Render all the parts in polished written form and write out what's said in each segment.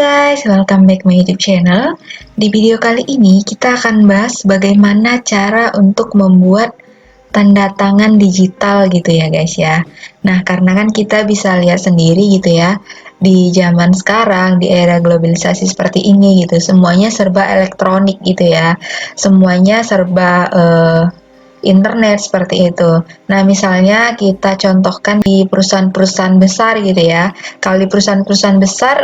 guys, welcome back my YouTube channel. Di video kali ini kita akan bahas bagaimana cara untuk membuat tanda tangan digital gitu ya guys ya. Nah, karena kan kita bisa lihat sendiri gitu ya, di zaman sekarang, di era globalisasi seperti ini gitu, semuanya serba elektronik gitu ya. Semuanya serba internet seperti itu. Nah, misalnya kita contohkan di perusahaan-perusahaan besar gitu ya. Kalau di perusahaan-perusahaan besar,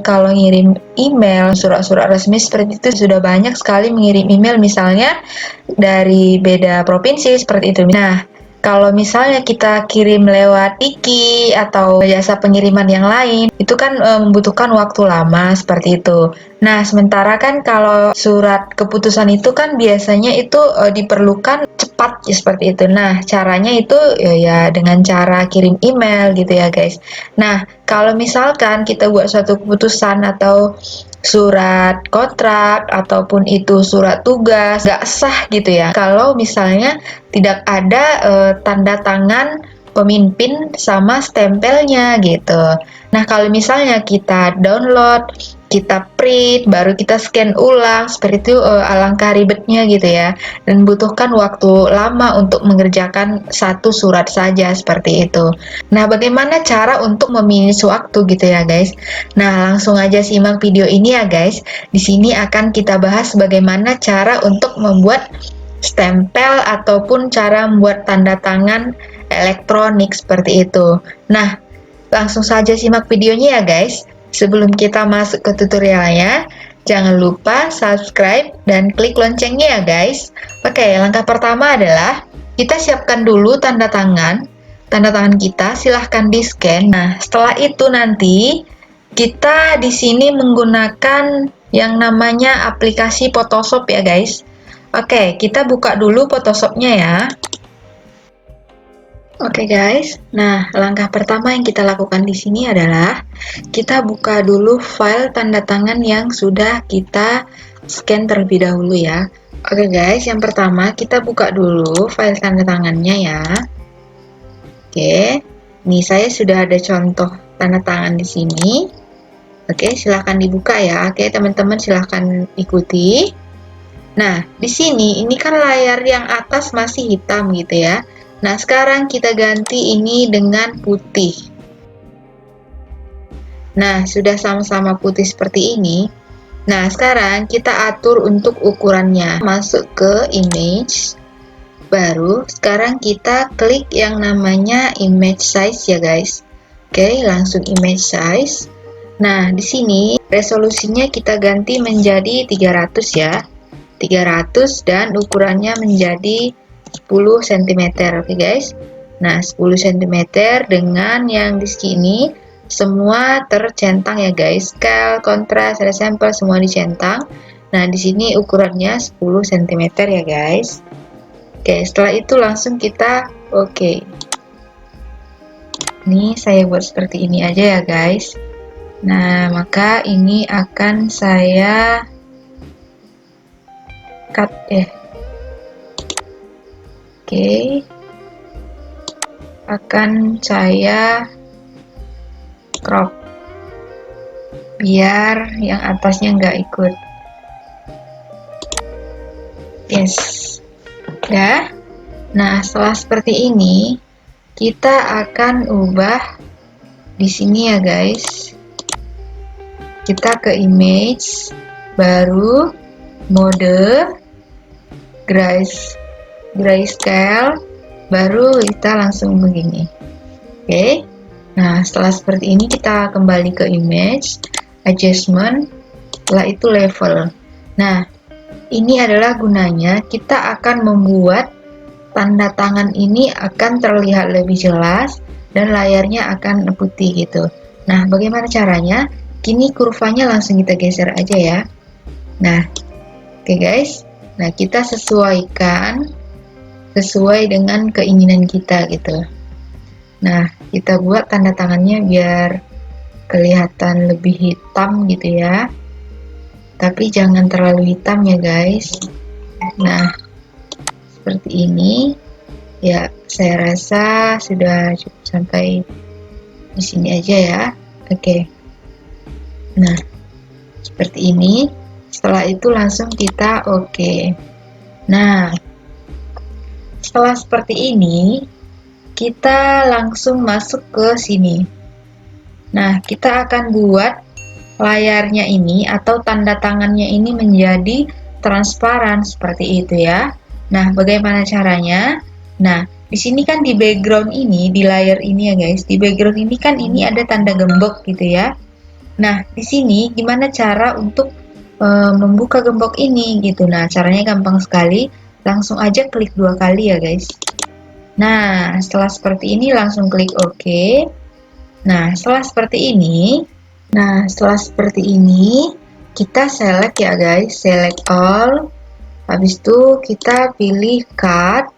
kalau ngirim email, surat-surat resmi seperti itu sudah banyak sekali mengirim email misalnya dari beda provinsi seperti itu. Nah, kalau misalnya kita kirim lewat Tiki atau jasa pengiriman yang lain, itu kan membutuhkan waktu lama seperti itu. Nah, sementara kan kalau surat keputusan itu kan biasanya itu diperlukan cepat ya seperti itu. Nah, caranya itu ya dengan cara kirim email gitu ya guys. Nah, kalau misalkan kita buat suatu keputusan atau surat kontrak ataupun itu surat tugas nggak sah gitu ya kalau misalnya tidak ada tanda tangan pemimpin sama stempelnya gitu. Nah, kalau misalnya kita download, kita print, baru kita scan ulang, seperti itu alangkah ribetnya gitu ya, dan butuhkan waktu lama untuk mengerjakan satu surat saja seperti itu. Nah, bagaimana cara untuk memanage waktu gitu ya guys? Nah, langsung aja simak video ini ya guys. Di sini akan kita bahas bagaimana cara untuk membuat stempel ataupun cara membuat tanda tangan elektronik seperti itu. Nah, langsung saja simak videonya ya guys. Sebelum kita masuk ke tutorialnya, jangan lupa subscribe dan klik loncengnya ya guys. Oke, langkah pertama adalah kita siapkan dulu tanda tangan. Tanda tangan kita silahkan di scan. Nah, setelah itu nanti kita di sini menggunakan yang namanya aplikasi Photoshop ya guys. Oke, kita buka dulu Photoshopnya ya. Oke guys, nah langkah pertama yang kita lakukan di sini adalah kita buka dulu file tanda tangan yang sudah kita scan terlebih dahulu ya. Oke guys, yang pertama kita buka dulu file tanda tangannya ya. Oke, nih saya sudah ada contoh tanda tangan di sini. Oke, silahkan dibuka ya. Oke teman-teman silahkan ikuti. Nah, di sini ini kan layar yang atas masih hitam gitu ya. Nah, sekarang kita ganti ini dengan putih. Nah, sudah sama-sama putih seperti ini. Nah, sekarang kita atur untuk ukurannya. Masuk ke image. Baru, sekarang kita klik yang namanya image size ya guys. Oke, langsung image size. Nah, di sini resolusinya kita ganti menjadi 300 ya. 300 dan ukurannya menjadi 10 cm, oke guys. Nah, 10 cm dengan yang di sini semua tercentang ya guys. Scale, kontras, sampel semua dicentang. Nah, di sini ukurannya 10 cm ya guys. Oke, setelah itu langsung kita oke. Ini saya buat seperti ini aja ya guys. Nah, maka ini akan saya cut ya. Oke, akan saya crop biar yang atasnya nggak ikut. Yes, ya. Nah, setelah seperti ini kita akan ubah di sini ya guys. Kita ke image, baru mode grayscale, baru kita langsung begini. Oke. Nah, setelah seperti ini kita kembali ke image, adjustment, setelah itu level. Nah, ini adalah gunanya kita akan membuat tanda tangan ini akan terlihat lebih jelas dan layarnya akan putih gitu. Nah, bagaimana caranya? Kini kurvanya langsung kita geser aja ya. Nah, oke guys. Nah, kita sesuaikan sesuai dengan keinginan kita gitu. Nah, kita buat tanda tangannya biar kelihatan lebih hitam gitu ya. Tapi jangan terlalu hitam ya guys. Nah, seperti ini. Ya, saya rasa sudah cukup sampai di sini aja ya. Oke. Nah, seperti ini. Setelah itu langsung kita oke. Nah, setelah seperti ini, kita langsung masuk ke sini. Nah, kita akan buat layarnya ini atau tanda tangannya ini menjadi transparan seperti itu ya. Nah, bagaimana caranya? Nah, di sini kan di background ini, di layar ini ya guys, di background ini kan ini ada tanda gembok gitu ya. Nah, di sini gimana cara untuk membuka gembok ini gitu. Nah, caranya gampang sekali. Langsung aja klik 2 kali ya guys. Nah, setelah seperti ini langsung klik OK. Nah, setelah seperti ini, kita select ya guys, select all. Habis itu kita pilih cut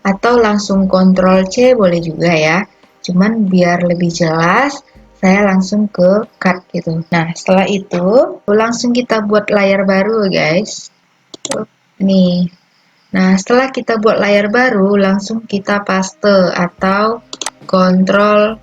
atau langsung Ctrl C boleh juga ya. Cuman biar lebih jelas, saya langsung ke cut gitu. Nah, setelah itu langsung kita buat layar baru guys. Nih. Nah, setelah kita buat layar baru, langsung kita paste atau Ctrl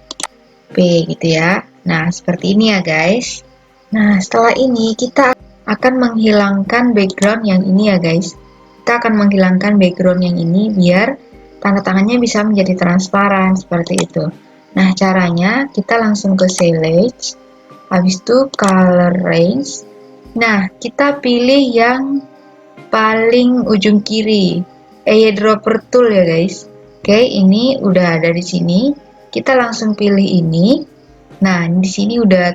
P gitu ya. Nah, seperti ini ya guys. Nah, setelah ini kita akan menghilangkan background yang ini ya guys. Kita akan menghilangkan background yang ini biar tanda tangannya bisa menjadi transparan seperti itu. Nah, caranya kita langsung ke Select, habis itu Color Range. Nah, kita pilih yang paling ujung kiri, eyedropper tool ya guys. Oke, ini udah ada di sini. Kita langsung pilih ini. Nah, di sini udah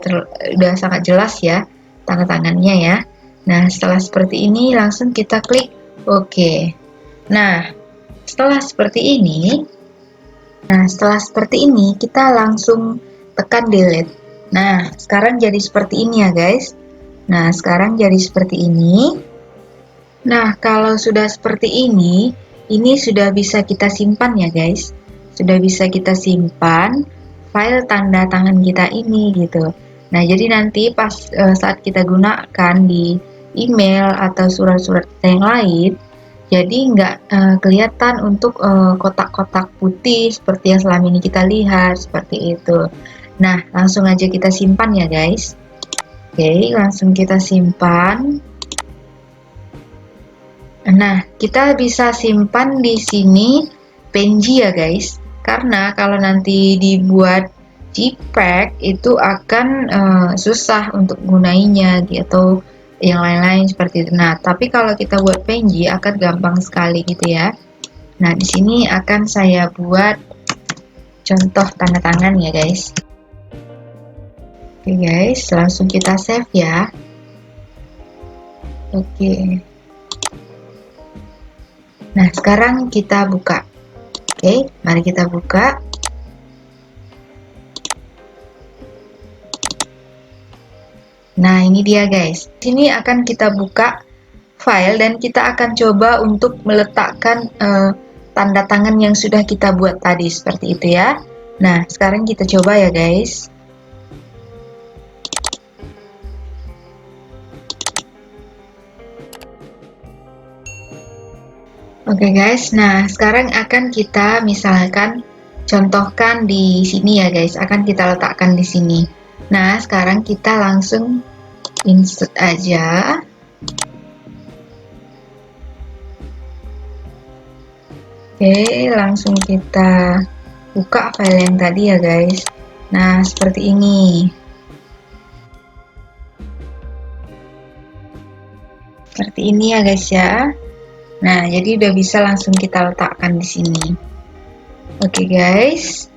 sangat jelas ya tanda tangannya ya. Nah, setelah seperti ini langsung kita klik OK. Nah, setelah seperti ini, kita langsung tekan delete. Nah, sekarang jadi seperti ini ya guys. Nah, sekarang jadi seperti ini. Nah, kalau sudah seperti ini sudah bisa kita simpan ya guys. Sudah bisa kita simpan file tanda tangan kita ini gitu. Nah, jadi nanti pas saat kita gunakan di email atau surat-surat kita yang lain, jadi nggak kelihatan untuk kotak-kotak putih seperti yang selama ini kita lihat, seperti itu. Nah, langsung aja kita simpan ya guys. Oke, langsung kita simpan. Nah, kita bisa simpan di sini PNG ya guys. Karena kalau nanti dibuat JPEG itu akan susah untuk gunainya gitu, yang lain-lain seperti itu. Nah, tapi kalau kita buat PNG akan gampang sekali gitu ya. Nah, di sini akan saya buat contoh tanda tangan ya guys. Oke guys, langsung kita save ya. Oke. Nah, sekarang kita buka. Oke, mari kita buka. Nah, ini dia guys. Sini akan kita buka file dan kita akan coba untuk meletakkan tanda tangan yang sudah kita buat tadi seperti itu ya. Nah, sekarang kita coba ya guys. Oke guys, nah sekarang akan kita misalkan contohkan di sini ya guys, akan kita letakkan di sini. Nah, sekarang kita langsung insert aja. Oke, langsung kita buka file yang tadi ya guys. Nah, seperti ini. Seperti ini ya guys ya. Nah, jadi udah bisa langsung kita letakkan di sini. Oke guys.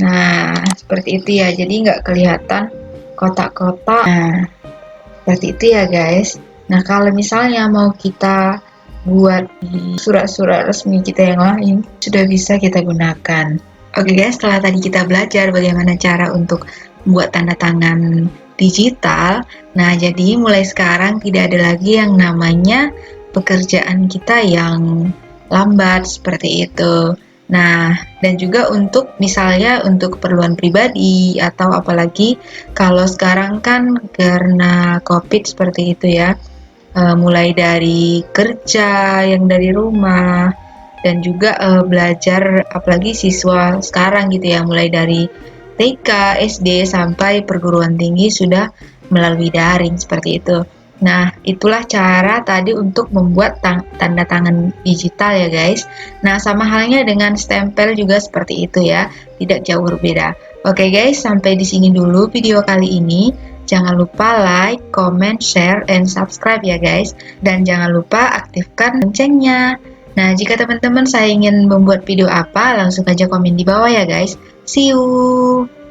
Nah, seperti itu ya. Jadi nggak kelihatan kotak-kotak. Nah, seperti itu ya guys. Nah, kalau misalnya mau kita buat di surat-surat resmi kita yang lain, sudah bisa kita gunakan. Oke guys, setelah tadi kita belajar bagaimana cara untuk membuat tanda tangan digital, nah jadi mulai sekarang tidak ada lagi yang namanya pekerjaan kita yang lambat seperti itu. Nah, dan juga untuk misalnya untuk keperluan pribadi atau apalagi kalau sekarang kan karena COVID seperti itu ya, mulai dari kerja yang dari rumah dan juga belajar apalagi siswa sekarang gitu ya, mulai dari TK, SD, sampai perguruan tinggi sudah melalui daring seperti itu. Nah, itulah cara tadi untuk membuat tanda tangan digital ya guys. Nah, sama halnya dengan stempel juga seperti itu ya, tidak jauh berbeda. Oke guys, sampai di sini dulu video kali ini. Jangan lupa like, comment, share, and subscribe ya guys. Dan jangan lupa aktifkan loncengnya. Nah, jika teman-teman saya ingin membuat video apa, langsung aja komen di bawah ya guys. See you!